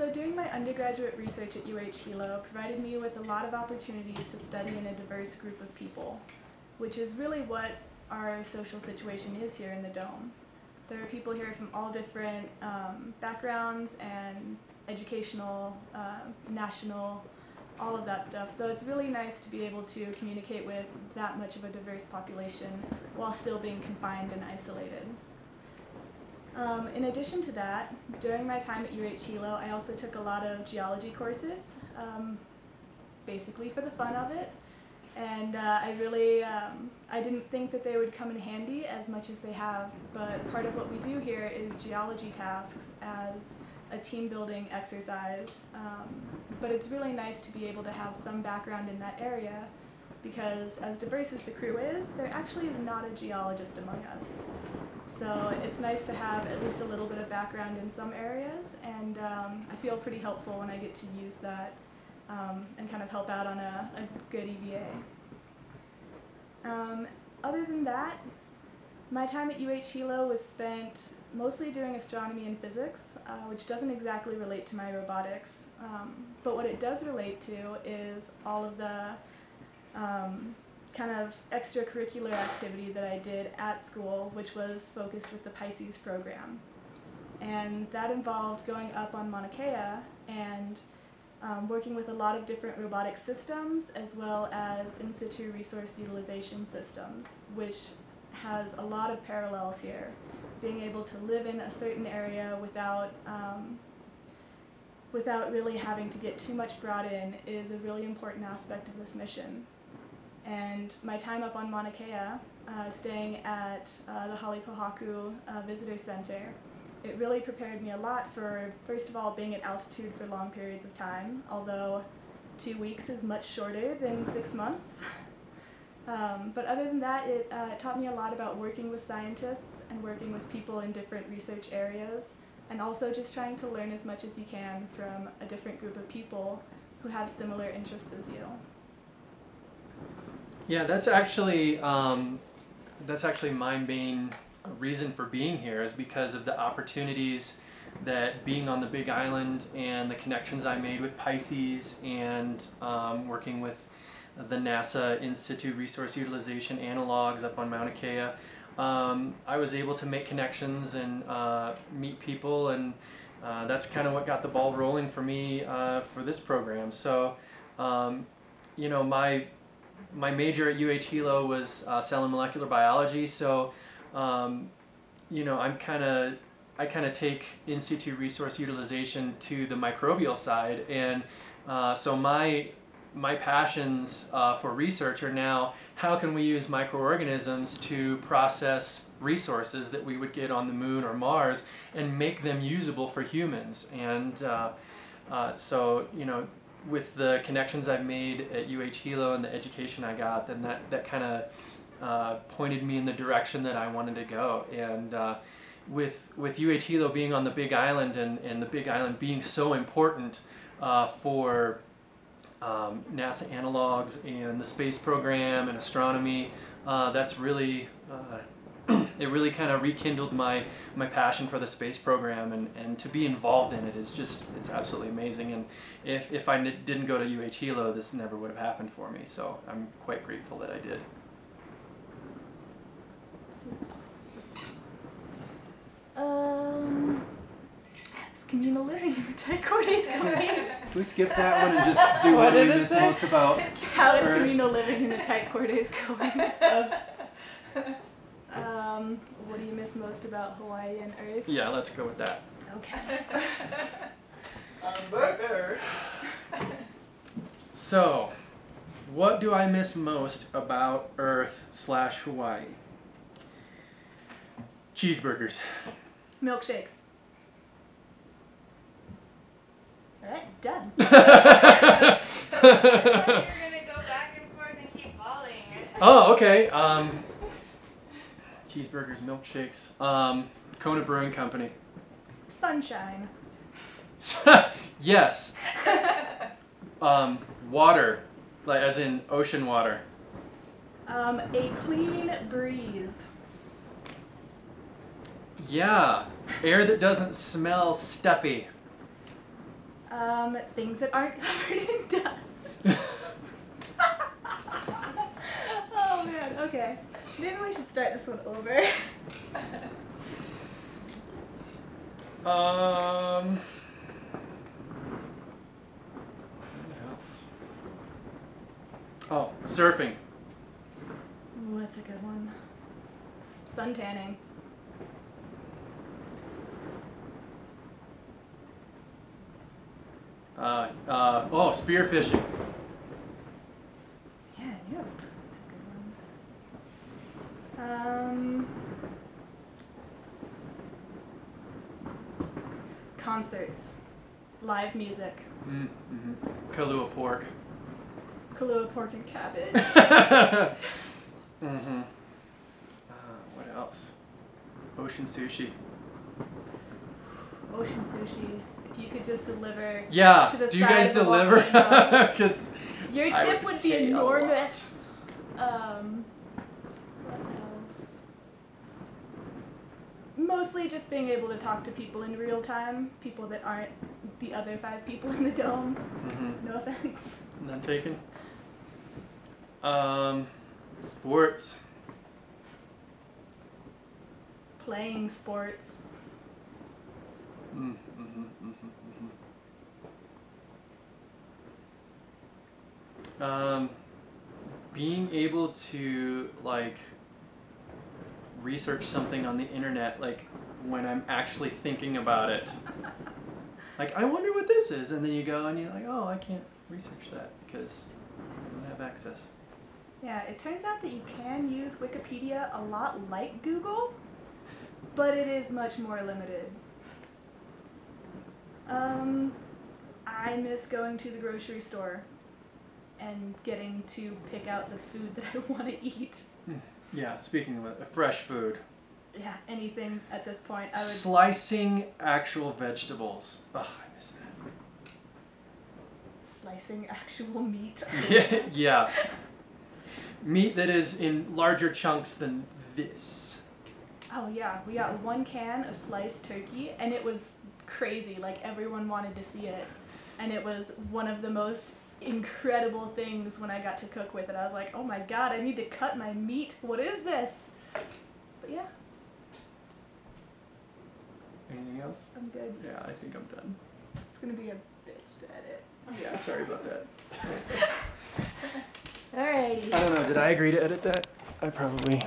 So doing my undergraduate research at UH Hilo provided me with a lot of opportunities to study in a diverse group of people, which is really what our social situation is here in the Dome. There are people here from all different backgrounds and educational, national, all of that stuff. So it's really nice to be able to communicate with that much of a diverse population while still being confined and isolated. In addition to that, during my time at UH Hilo, I also took a lot of geology courses, basically for the fun of it. And I didn't think that they would come in handy as much as they have, but part of what we do here is geology tasks as a team building exercise. But it's really nice to be able to have some background in that area, because as diverse as the crew is, there actually is not a geologist among us. So it's nice to have at least a little bit of background in some areas, and I feel pretty helpful when I get to use that and kind of help out on a good EVA. Other than that, my time at UH Hilo was spent mostly doing astronomy and physics, which doesn't exactly relate to my robotics, but what it does relate to is all of the kind of extracurricular activity that I did at school, which was focused with the Pisces program. And that involved going up on Mauna Loa and working with a lot of different robotic systems, as well as in situ resource utilization systems, which has a lot of parallels here. Being able to live in a certain area without really having to get too much brought in is a really important aspect of this mission. And my time up on Mauna Loa, staying at the Halipohaku Visitor Center, it really prepared me a lot for, first of all, being at altitude for long periods of time, although 2 weeks is much shorter than 6 months. But other than that, it taught me a lot about working with scientists and working with people in different research areas, and also just trying to learn as much as you can from a different group of people who have similar interests as you. Yeah, that's actually my main reason for being here, is because of the opportunities that being on the Big Island and the connections I made with Pisces and working with the NASA in situ resource utilization analogs up on Mauna Kea. I was able to make connections and meet people, and that's kind of what got the ball rolling for me for this program. So, you know, my major at UH Hilo was cell and molecular biology, so you know, I kind of take in situ resource utilization to the microbial side, and so my passions for research are now, how can we use microorganisms to process resources that we would get on the Moon or Mars and make them usable for humans. And so, you know, with the connections I've made at UH Hilo and the education I got, then that kind of pointed me in the direction that I wanted to go. And with UH Hilo being on the Big Island and the Big Island being so important for NASA analogs and the space program and astronomy, that's really it really kind of rekindled my passion for the space program, and to be involved in it is just, it's absolutely amazing. And if I didn't go to UH Hilo, this never would have happened for me, so I'm quite grateful that I did. Is communal living in the tight quarters going? Can we skip that one and just do what we miss most about How is communal living in the tight quarters going? What do you miss most about Hawaii and Earth? Yeah, let's go with that. Okay. Burger. So, what do I miss most about Earth/Hawaii? Cheeseburgers. Milkshakes. All right, done. I thought you were gonna go back and forth and keep falling. Oh, okay. Cheeseburgers, milkshakes. Kona Brewing Company. Sunshine. Yes. Water, like as in ocean water. A clean breeze. Yeah. Air that doesn't smell stuffy. Things that aren't covered in dust. Oh man, okay. Maybe we should start this one over. What else? Oh, surfing. Ooh, that's a good one. Sun tanning. Oh, spearfishing. Yeah, I knew it was some good ones. Concerts. Live music. Mm-hmm. Kahlua pork. Kahlua pork and cabbage. Mm-hmm. What else? Ocean sushi. Ocean sushi. If you could just deliver Yeah. to the Do you guys size of a deliver? volcano. Because Your I tip would would be pay a lot. enormous. What else? Mostly just being able to talk to people in real time, people that aren't the other 5 people in the dome. Mm-hmm. No offense. None taken. Sports. Playing sports. Mm-hmm. Being able to like research something on the internet, like when I'm actually thinking about it. Like, I wonder what this is, and then you go and you're like, oh, I can't research that because I don't have access. Yeah, it turns out that you can use Wikipedia a lot like Google, but it is much more limited. I miss going to the grocery store and getting to pick out the food that I want to eat. Yeah, speaking of fresh food. Yeah, anything at this point. I would Slicing actual vegetables. Ugh, I miss that. slicing actual meat. Yeah. Meat that is in larger chunks than this. Oh yeah, we got 1 can of sliced turkey, and it was crazy. Like, everyone wanted to see it, and it was one of the most incredible things when I got to cook with it. I was like, oh my god, I need to cut my meat. What is this? But yeah, Anything else? I'm good. Yeah, I think I'm done. It's gonna be a bitch to edit. Yeah, sorry about that. Alrighty. I don't know, did I agree to edit that? I probably